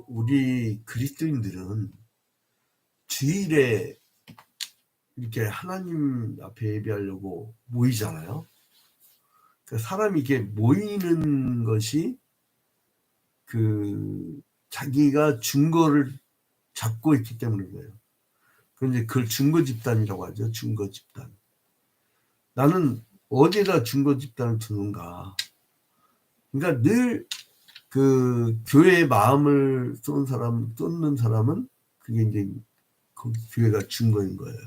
우리 그리스도인들은 주일에 이렇게 하나님 앞에 예배하려고 모이잖아요. 사람이 이렇게 모이는 것이 자기가 증거를 잡고 있기 때문인 거예요. 그런데 그걸 증거 집단이라고 하죠. 증거 집단. 나는 어디다 증거 집단을 두는가. 그러니까 늘 교회의 마음을 쏟는 사람은 그게 이제 그 교회가 증거인 거예요.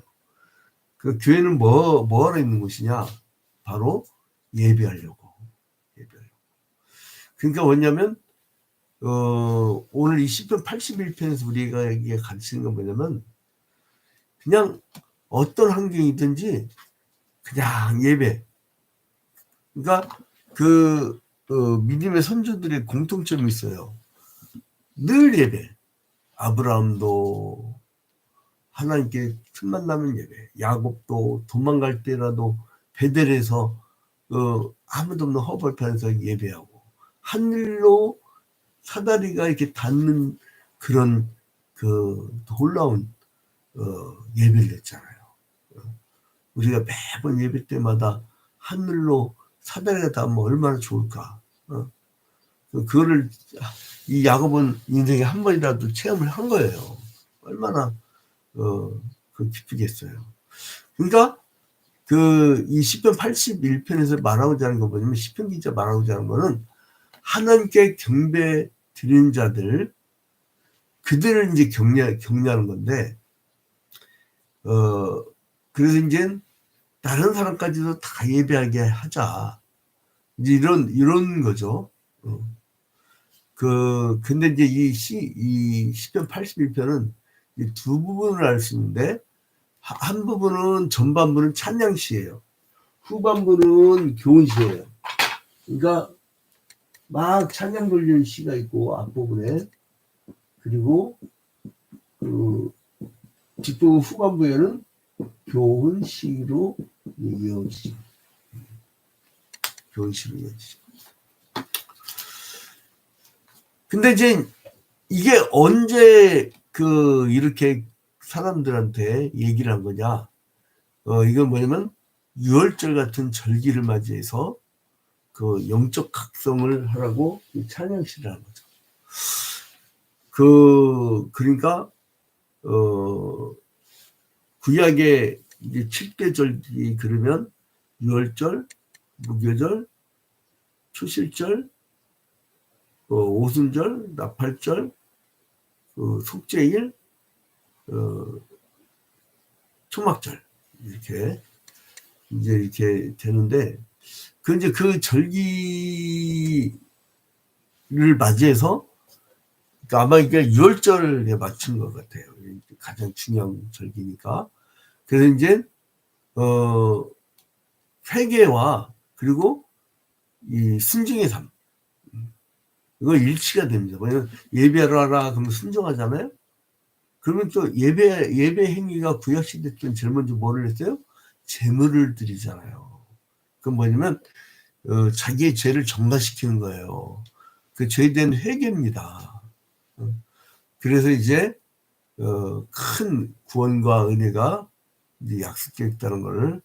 그 교회는 뭐 하러 있는 곳이냐? 바로 예배하려고. 그러니까 뭐냐면 오늘 이 시편 81편에서 우리가 이게 가르치는 건 뭐냐면 그냥 어떤 환경이든지 그냥 예배. 그러니까 믿음의 선조들의 공통점이 있어요. 늘 예배. 아브라함도 하나님께 틈만 나면 예배. 야곱도 도망갈 때라도 베델에서 아무도 없는 허벌판에서 예배하고 하늘로 사다리가 이렇게 닿는 그런 놀라운 예배를 했잖아요. 우리가 매번 예배 때마다 하늘로 사다리가 닿으면 얼마나 좋을까. 그거를 이 야곱은 인생에 한 번이라도 체험을 한 거예요. 얼마나 기쁘겠어요. 그러니까 이 시편 81편에서 말하고자 하는 거 뭐냐면 시편 기자 말하고자 하는 거는 하나님께 경배 드리는 자들 그들을 이제 격려하는 건데 그래서 이제 다른 사람까지도 다 예배하게 하자. 이제 이런 거죠. 근데 이제 이 시편 81편은 두 부분을 알 수 있는데, 한 부분은 전반부는 찬양시예요. 후반부는 교훈시예요. 그러니까 막 찬양 돌리는 시가 있고 앞부분에, 그리고 뒷부분 후반부에는 교훈시로 이어지죠. 교훈시로 이어지죠. 근데 이제 이게 언제 이렇게 사람들한테 얘기를 한 거냐? 이건 뭐냐면 유월절 같은 절기를 맞이해서 영적 각성을 하라고 찬양시를 하는 거죠. 그러니까 구약의 이제 7대 절기 그러면 유월절, 무교절, 초실절, 오순절, 나팔절, 속죄일, 초막절 이렇게 되는데 이제 그 절기를 맞이해서 아마 이게 유월절에 맞춘 것 같아요. 가장 중요한 절기니까. 그래서 이제 회개와 그리고 이 순종의 삶 이거 일치가 됩니다. 왜냐면 예배하러 하라 그러면 순종하잖아요. 그러면 또 예배 행위가 구약시대 때는 제일 먼저 뭐를 했어요? 제물을 드리잖아요. 그건 뭐냐면 자기의 죄를 정화시키는 거예요. 그 죄에 대한 회개입니다. 그래서 이제 큰 구원과 은혜가 이제 약속되어 있다는 것을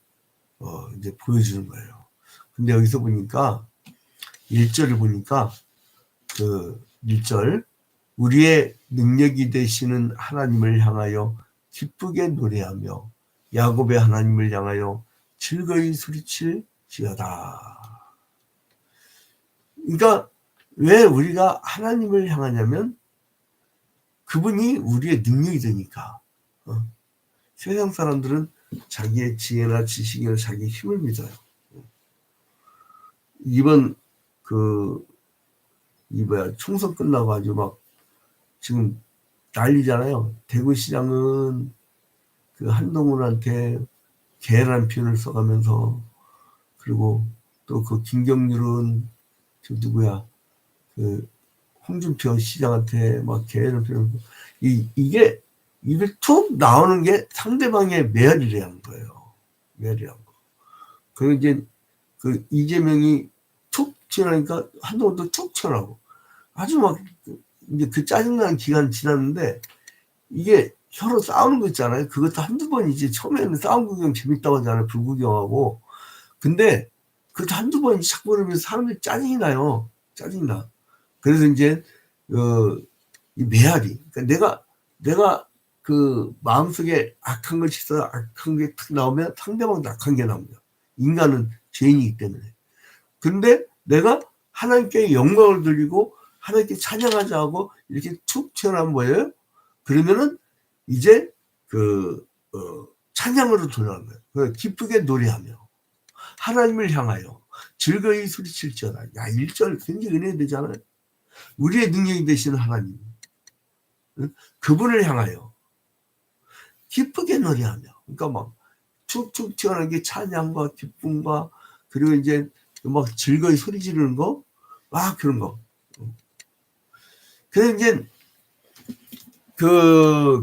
이제 보여주는 거예요. 근데 여기서 보니까 1절을 보니까 1절 우리의 능력이 되시는 하나님을 향하여 기쁘게 노래하며 야곱의 하나님을 향하여 즐거이 소리칠지어다. 그러니까 왜 우리가 하나님을 향하냐면 그분이 우리의 능력이 되니까. 세상 사람들은 자기의 지혜나 지식이나 자기의 힘을 믿어요. 이번 총선 끝나고 아주 막 지금 난리잖아요. 대구시장은 한동훈한테 개라는 표현을 써가면서, 그리고 또 김경률은 누구야 홍준표 시장한테 막 개라는 표현을 이게 입에 툭 나오는 게 상대방의 메아리라는 거예요. 메아리라는 거. 그리고 이제 이재명이 툭 튀어나오니까 한동훈도 툭 튀어나오고 아주 막 이제 그 짜증나는 기간 지났는데 이게 서로 싸우는 거 있잖아요. 그것도 한두 번이지. 처음에는 싸움 구경 재밌다고 하잖아요. 불구경하고. 근데 그것도 한두 번이지 자꾸 그러면서 사람들이 짜증이 나요. 짜증이 나. 그래서 이제 이 메아리. 그러니까 내가 그 마음속에 악한 것이 있어 악한 게 탁 나오면 상대방도 악한 게 나옵니다. 인간은 죄인이기 때문에. 근데 내가 하나님께 영광을 돌리고 하나님께 찬양하자 하고 이렇게 툭 튀어나온 거예요. 그러면은 이제 찬양으로 돌아가는 거예요. 기쁘게 노래하며 하나님을 향하여 즐거이 소리칠지어다. 야, 1절 굉장히 은혜되잖아요. 우리의 능력이 되시는 하나님, 그분을 향하여 기쁘게 노래하며, 그러니까 막 툭툭 튀어나온 게 찬양과 기쁨과 그리고 이제 막 즐거이 소리 지르는 거, 막 그런 거. 그래서 이제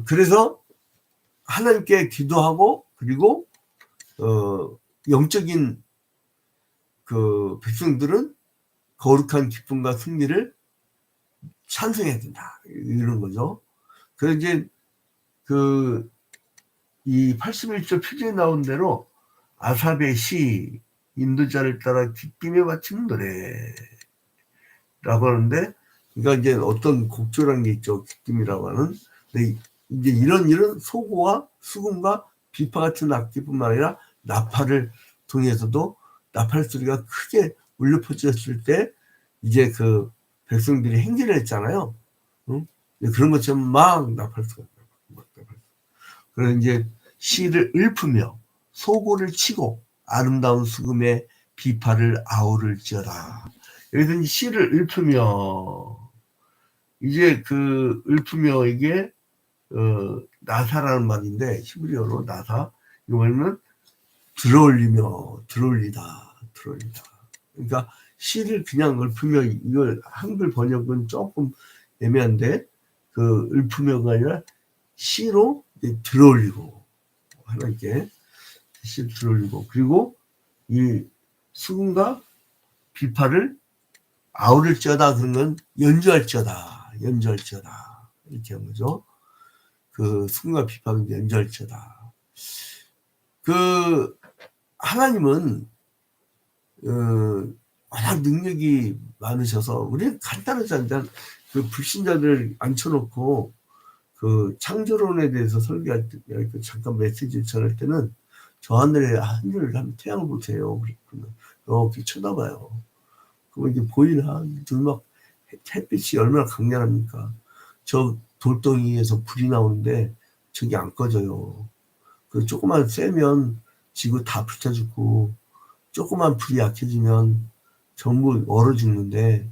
그래서 하나님께 기도하고 그리고 영적인 그 백성들은 거룩한 기쁨과 승리를 찬송해야 된다 이런 거죠. 그래서 이제 이 81절 표지에 나온 대로 아삽의 시 인도자를 따라 기쁨에 바치는 노래라고 하는데, 그러니까 이제 어떤 곡조라는 게 있죠. 기쁨이라고 하는. 근데 이제 이런 소고와 수금과 비파 같은 악기뿐만 아니라 나팔을 통해서도 나팔 소리가 크게 울려 퍼졌을 때 이제 그 백성들이 행진을 했잖아요. 응? 그런 것처럼 막 나팔 소리가. 그래서 이제 시를 읊으며 소고를 치고 아름다운 수금의 비파를 아우를지어다. 여기서 시를 읊으며 이제 읊으며 이게 나사라는 말인데 히브리어로 나사, 이거 뭐냐면 들어올리다. 그러니까 시를 그냥 읊으며, 이걸 한글 번역은 조금 애매한데 읊으며가 아니라 시로 들어올리고 하나님께 시를 들어올리고, 그리고 이 수금과 비파를 아우를지어다. 그런 건 연주할지어다 이렇게 한 거죠. 수금과 비파는 연주할지어다. 하나님은 워낙 능력이 많으셔서 우리는 간단하지 않잖아요. 불신자들 앉혀놓고 창조론에 대해서 설교할 때 잠깐 메시지 전할 때는 저 하늘에 하늘을 한 태양을 보세요. 이렇게 쳐다봐요. 그러면 이게 보이나? 막 햇빛이 얼마나 강렬합니까? 저 돌덩이에서 불이 나오는데 저게 안 꺼져요. 조금만 쐬면 지구 다 불타 죽고, 조금만 불이 약해지면 전부 얼어 죽는데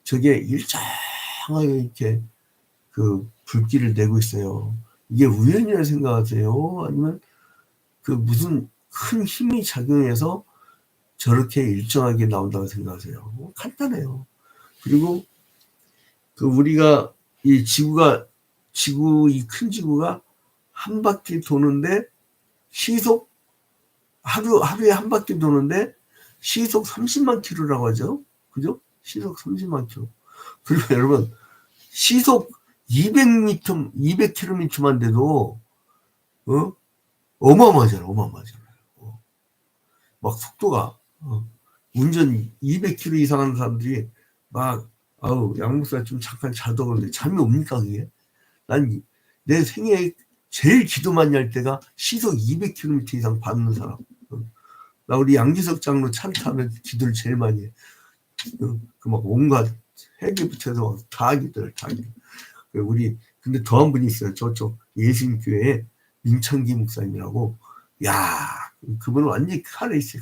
저게 일정하게 이렇게 불길을 내고 있어요. 이게 우연이라 생각하세요? 아니면 무슨 큰 힘이 작용해서 저렇게 일정하게 나온다고 생각하세요? 간단해요. 그리고 우리가 이 큰 지구가 한 바퀴 도는데 시속 하루에 한 바퀴 도는데 시속 30만 킬로라고 하죠. 그죠? 시속 30만 킬로. 그리고 여러분, 시속 200km만 돼도 어마어마하잖아요. 막 속도가 운전 200km 이상 하는 사람들이 막 양목사 좀 잠깐 자도 그러는데 잠이 옵니까 그게? 난 내 생애에 제일 기도 많이 할 때가 시속 200km 이상 밟는 사람. 나 우리 양지석 장로 차를 타면 기도를 제일 많이 해. 막 온갖 회개부터 해서 다 기도를. 근데 더 한 분이 있어요. 저쪽 예수님교회에 민창기 목사님이라고. 야, 그분은 완전히 카레이스.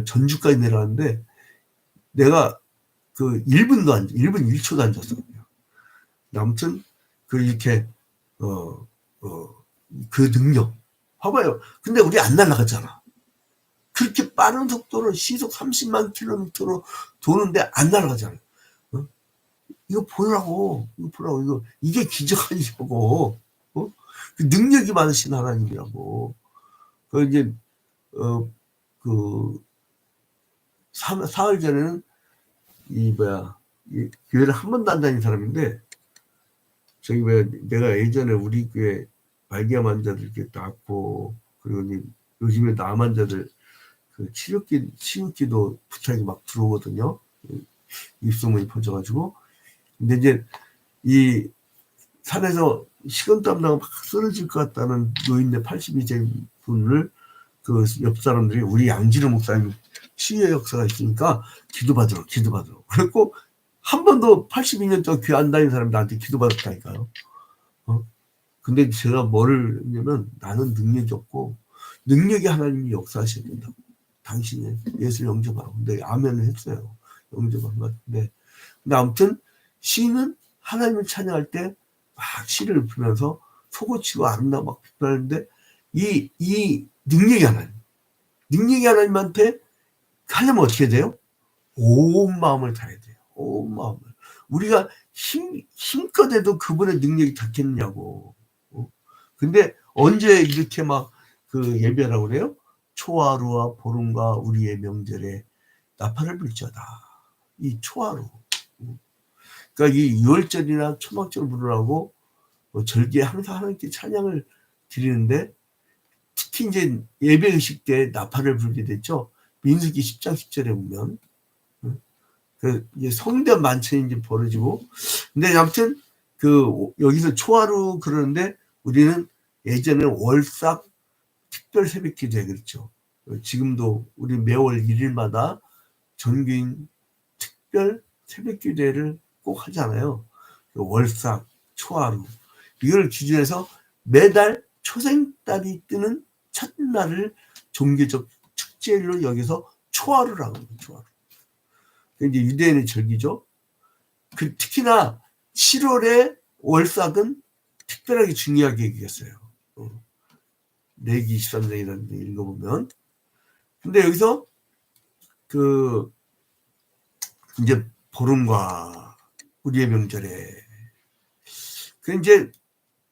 전주까지 내려왔는데 내가 1분 1초도 안 잤어. 아무튼 이렇게 능력 봐봐요. 근데 우리 안 날아가잖아. 그렇게 빠른 속도로 시속 30만 킬로미터로 도는데 안 날아가잖아. 이거 보라고. 이게 기적 아니냐고. 능력이 많으신 하나님이라고. 이제 사흘 전에는 교회를 한 번도 안 다닌 사람인데, 저기 왜 내가 예전에 우리 교회 말기암 환자들 이렇게 낳고, 그리고 이제 요즘에 암 환자들 그 치료기도 부탁이 막 들어오거든요. 입소문이 퍼져가지고. 근데 이제 이 산에서 식은땀 나고 막 쓰러질 것 같다는 노인네 82세 분을 그 옆 사람들이 우리 양진호 목사님 치유의 역사가 있으니까 기도받으러. 그랬고 한 번도 82년 동안 교회 안 다닌 사람이 나한테 기도받았다니까요. 근데 제가 뭐를 했냐면 나는 능력이 없고 능력이 하나님이 역사하셔야 된다고. 당신이 예수 영접하라고. 근데 아멘을 했어요. 영접한 것 같은데. 근데 아무튼 시인은 하나님을 찬양할 때 막 시를 읊으면서 소고치고 아름다워 막 비판하는데 이 능력이 하나님한테 하려면 어떻게 돼요? 온 마음을 다해야 돼요. 온 마음을. 우리가 힘껏 해도 그분의 능력이 닿겠느냐고. 근데 언제 이렇게 막 그 예배라고 그래요? 초하루와 보름과 우리의 명절에 나팔을 불자다. 이 초하루. 그러니까 이 유월절이나 초막절 부르라고 절기에 항상 하나님께 찬양을 드리는데 특히 이제 예배 의식 때 나팔을 불게 됐죠. 민수기 10장 10절에 보면 그 이제 성대한 만찬이 이제 벌어지고 근데 아무튼 그 여기서 초하루 그러는데 우리는 예전에는 월삭 특별 새벽 기도회 그랬죠. 지금도 우리 매월 1일마다 전교인 특별 새벽 기도회를 꼭 하잖아요. 월삭, 초하루 이걸 기준해서 매달 초생달이 뜨는 첫날을 종교적 축제일로 여기서 초하루라고 합니다. 초하루. 이제 유대인의 절기죠. 특히나 7월에 월삭은 특별하게 중요하게 얘기했어요. 레기 23장이라는 데 읽어보면. 근데 여기서 그 이제 보름과 우리의 명절에 그 이제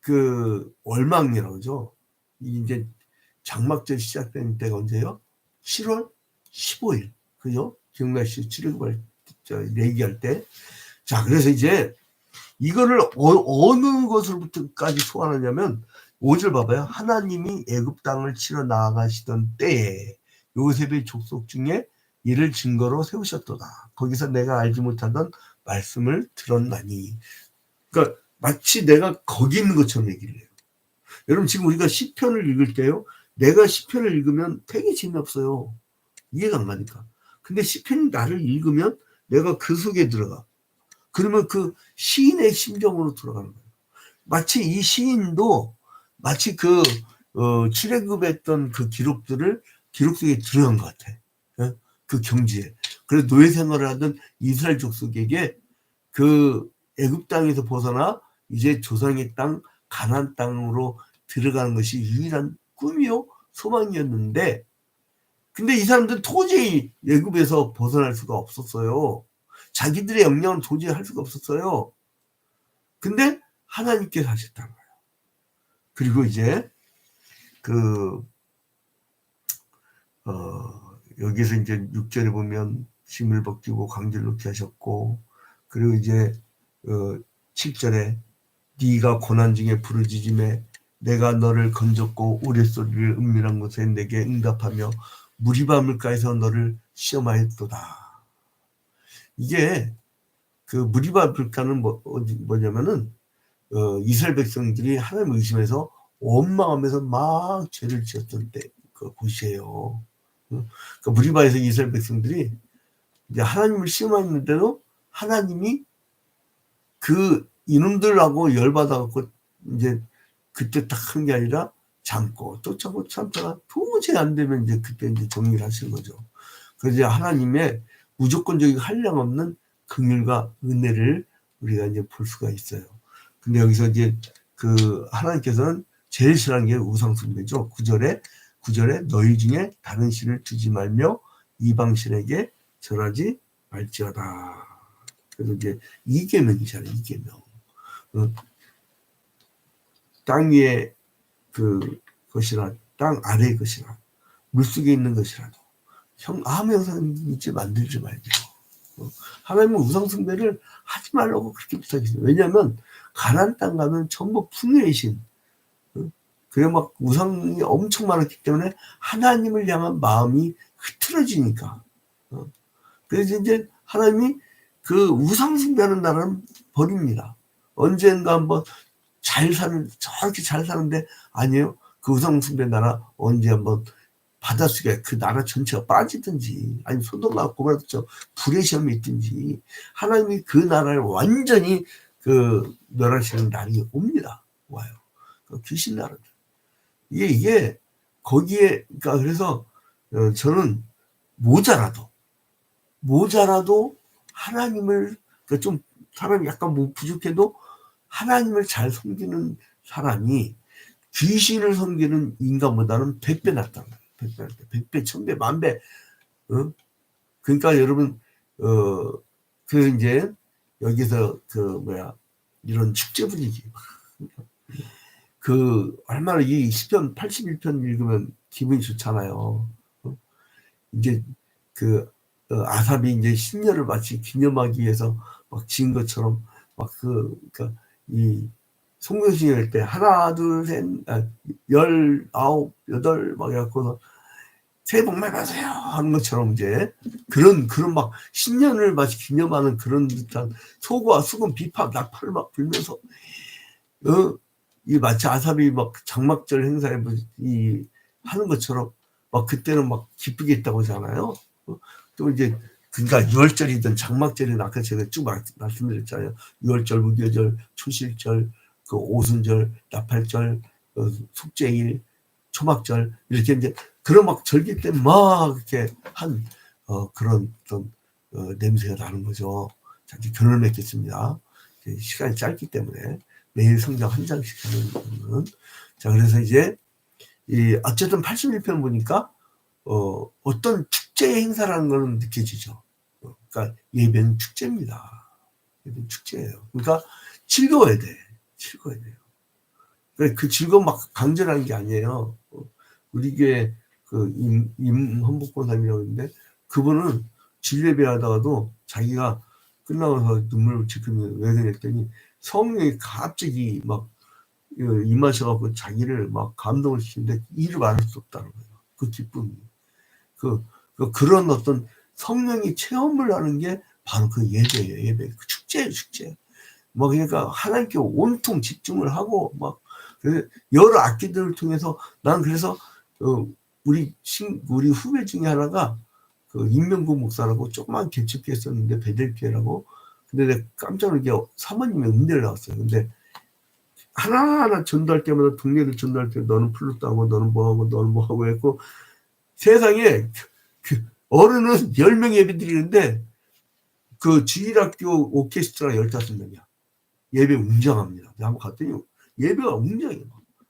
그 월망이라고 하죠. 이제 장막절 시작되는 때가 언제요? 7월 15일. 그죠? 기억나시죠? 출애굽할 얘기할 때. 자, 그래서 이제 이거를 어느 것으로부터까지 소환하냐면 5절 봐봐요. 하나님이 애굽 땅을 치러 나아가시던 때에 요셉의 족속 중에 이를 증거로 세우셨도다. 거기서 내가 알지 못하던 말씀을 들었나니. 그러니까 마치 내가 거기 있는 것처럼 얘기를 해요. 여러분 지금 우리가 시편을 읽을 때요. 내가 시편을 읽으면 되게 재미없어요. 이해가 안 가니까. 근데 시편이 나를 읽으면 내가 그 속에 들어가. 그러면 그 시인의 심정으로 들어가는 거예요. 마치 이 시인도 마치 그 출애굽했던 그 기록 속에 들어간 것 같아. 그 경지에. 그래서 노예 생활을 하던 이스라엘 족속에게 그 애굽 땅에서 벗어나 이제 조상의 땅 가나안 땅으로 들어가는 것이 유일한 꿈이요 소망이었는데 근데 이 사람들은 도저히 애굽에서 벗어날 수가 없었어요. 자기들의 역량은 도저히 할 수가 없었어요. 근데 하나님께서 하셨다는 거예요. 그리고 이제 여기서 이제 6절에 보면 짐을 벗기고 광주를 놓게 하셨고 그리고 이제 7절에 네가 고난 중에 부르짖음에 내가 너를 건졌고 우레소리를 은밀한 곳에 내게 응답하며 무리바 물가에서 너를 시험하였도다. 이게 그 무리바 물가는 뭐냐면은 이스라엘 백성들이 하나님을 의심해서 온 마음에서 막 죄를 지었던 때 그 곳이에요. 그 무리바에서 이스라엘 백성들이 이제 하나님을 시험했는데도 하나님이 그 이놈들하고 열받아갖고 이제 그때 딱 한 게 아니라 참고 또 참다가 도저히 안 되면 이제 그때 이제 정리를 하시는 거죠. 그래서 이제 하나님의 무조건적인 한량없는 긍휼과 은혜를 우리가 이제 볼 수가 있어요. 근데 여기서 이제 그 하나님께서는 제일 싫어하는 게 우상숭배죠. 9절에 너희 중에 다른 신을 두지 말며 이방 신에게 절하지 말지어다. 그래서 이제 이계명이잖아요. 이계명. 땅 위에 그 것이나 땅 아래의 것이나 물속에 있는 것이라도 아무 형상 믿지 만들지 말죠. 하나님은 우상 숭배를 하지 말라고 그렇게 부탁했어요. 왜냐하면 가나안 땅 가면 전부 풍요의 신. 그래 막 우상이 엄청 많았기 때문에 하나님을 향한 마음이 흐트러지니까. 그래서 이제 하나님이 그 우상 숭배하는 나라는 버립니다. 언젠가 한번 저렇게 잘 사는데 아니에요. 그 우상 숭배 나라 언제 한번 바닷속에 그 나라 전체가 빠지든지 아니 소돔과 고모라처럼 불의 시험이 있든지 하나님이 그 나라를 완전히 그 멸하시는 날이 옵니다. 와요. 그 귀신 나라들. 이게 거기에 그러니까 그래서 저는 모자라도 하나님을 그러니까 좀 사람이 약간 뭐 부족해도 하나님을 잘 섬기는 사람이 귀신을 섬기는 인간보다는 100배 낫다는 거예요. 100배 낫다. 100배, 1000배, 만배. 그러니까 여러분 그 이제 여기서 이런 축제 분위기 얼마나 이 시편 81편 읽으면 기분이 좋잖아요. 이제 아삽이 이제 신년을 마치 기념하기 위해서 막 지은 것처럼 그러니까 이 송교신이 할 때 하나, 둘, 셋, 19, 8 막 해갖고서 새해 복 많이 받으세요 하는 것처럼 이제 그런 막 신년을 마치 기념하는 그런 듯한 소고와 수금, 비파, 낙파를 막 불면서 이 마치 아삽이 막 장막절 행사에 하는 것처럼 막 그때는 막 기쁘게 했다고 하잖아요. 또 이제 그러니까 유월절이든 장막절이든 아까 제가 쭉 말씀드렸잖아요. 유월절, 무교절, 초실절, 그 오순절, 나팔절, 속죄일, 초막절 이렇게 이제 그런 막 절기 때 막 이렇게 한 그런 어떤 냄새가 나는 거죠. 자, 이제 결론을 맺겠습니다. 시간이 짧기 때문에 매일 성경 한 장씩 하는 거는 자 그래서 이제 어쨌든 81편 보니까 어떤 축제 행사라는 거는 느껴지죠. 그러니까 예배는 축제입니다. 예배는 축제예요. 그러니까 즐거워야 돼. 즐거워야 돼요. 그러니까 그 즐거움 막 강제라는 게 아니에요. 우리 교회 임헌복 권사님이라고 있는데 그분은 진례배 하다가도 자기가 끝나서 눈물을 지으면 왜 그랬더니 성령이 갑자기 막 임하셔갖고 자기를 막 감동을 시키는데 이를 말할 수 없다는 거예요. 그 기쁨이. 그런 어떤 성령이 체험을 하는 게 바로 그 예배예요. 예배. 그 축제예요, 축제. 뭐 그러니까 하나님께 온통 집중을 하고 막 여러 악기들을 통해서 난 그래서 우리 후배 중에 하나가 그 임명구 목사라고 조그만 개척교 했었는데 베델교회라고 근데 내가 깜짝 놀게 사모님의 은혜를 나왔어요. 근데 하나하나 전도할 때마다 동네를 전도할 때 너는 플루트하고 너는 뭐하고 너는 뭐하고 했고 세상에 어른은 10명 예배 드리는데 그 주일학교 오케스트라 15명이야. 예배 웅장합니다. 내가 한번 갔더니 예배가 웅장해요.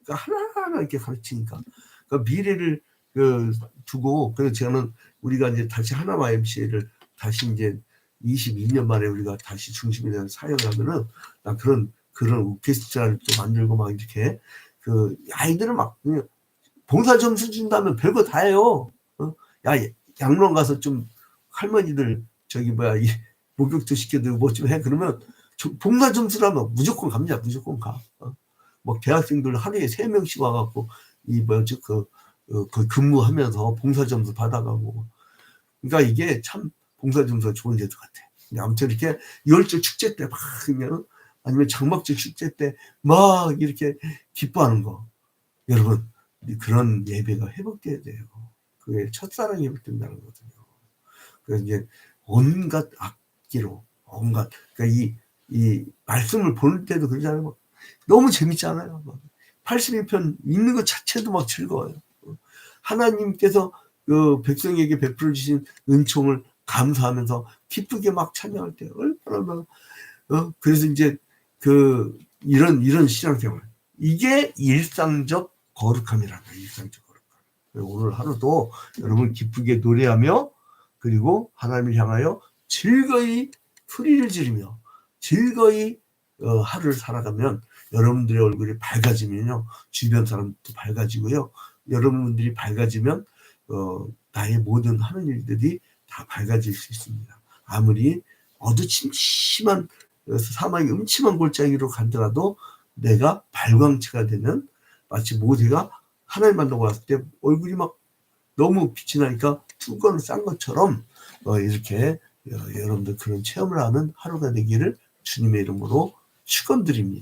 그러니까 하나하나 이렇게 가르치니까. 그러니까 미래를 두고 그래서 저는 우리가 이제 다시 하나 YMCA를 다시 이제 22년 만에 우리가 다시 중심이 되는 사역을 하면은 나 그런 오케스트라를 또 만들고 막 이렇게 아이들은 막 봉사 점수 준다면 별거 다 해요. 야 양론 가서 좀 할머니들 목욕도 시켜드리고 뭐 좀 해 그러면 봉사 점수라면 무조건 갑니다. 무조건 가. 뭐 대학생들 하루에 3명씩 와갖고 근무하면서 봉사 점수 받아가고. 그러니까 이게 참 봉사 점수가 좋은 제도 같아. 아무튼 이렇게 유월절 축제 때 막 그냥 아니면 장막절 축제 때 막 이렇게 기뻐하는 거. 여러분 그런 예배가 회복돼야 돼요. 그게 첫사랑이 회복된다는 거거든요. 그래서 이제 온갖 악기로 그러니까 이 말씀을 볼 때도 그러잖아요. 너무 재밌잖아요. 81편 읽는 것 자체도 막 즐거워요. 하나님께서 그 백성에게 베풀어 주신 은총을 감사하면서 기쁘게 막 찬양할 때 얼마나 그래서 이제 이런 신앙생활 이게 일상적 거룩함이란다. 일상적 거룩함. 오늘 하루도 여러분 기쁘게 노래하며 그리고 하나님을 향하여 즐거이 소리를 지르며 즐거이 하루를 살아가면 여러분들의 얼굴이 밝아지면요 주변 사람도 밝아지고요 여러분들이 밝아지면 나의 모든 하는 일들이 다 밝아질 수 있습니다. 아무리 어두침침한 사막의 음침한 골짜기로 가더라도 내가 발광체가 되는, 마치 모세가 하나님 만나고 왔을 때 얼굴이 막 너무 빛이 나니까 뚜껑을 싼 것처럼 이렇게 여러분들 그런 체험을 하는 하루가 되기를 주님의 이름으로 축원드립니다.